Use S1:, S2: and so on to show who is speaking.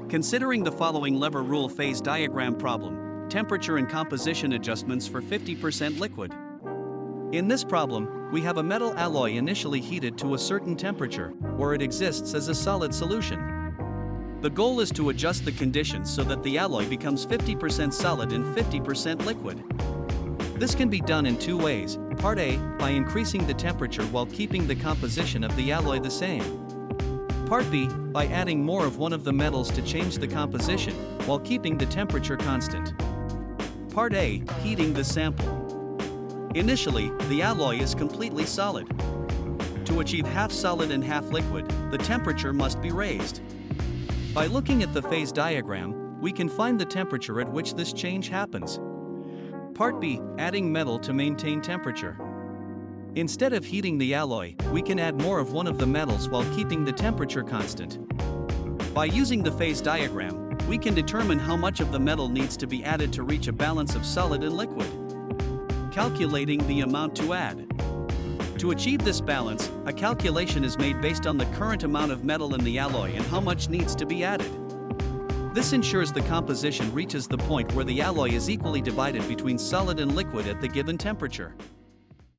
S1: Considering the following lever rule phase diagram problem, temperature and composition adjustments for 50% liquid. In this problem, we have a metal alloy initially heated to a certain temperature, where it exists as a solid solution. The goal is to adjust the conditions so that the alloy becomes 50% solid and 50% liquid. This can be done in two ways. Part A, by increasing the temperature while keeping the composition of the alloy the same. Part B, by adding more of one of the metals to change the composition, while keeping the temperature constant. Part A, heating the sample. Initially, the alloy is completely solid. To achieve half solid and half liquid, the temperature must be raised. By looking at the phase diagram, we can find the temperature at which this change happens. Part B, adding metal to maintain temperature. Instead of heating the alloy, we can add more of one of the metals while keeping the temperature constant. By using the phase diagram, we can determine how much of the metal needs to be added to reach a balance of solid and liquid. Calculating the amount to add. To achieve this balance, a calculation is made based on the current amount of metal in the alloy and how much needs to be added. This ensures the composition reaches the point where the alloy is equally divided between solid and liquid at the given temperature.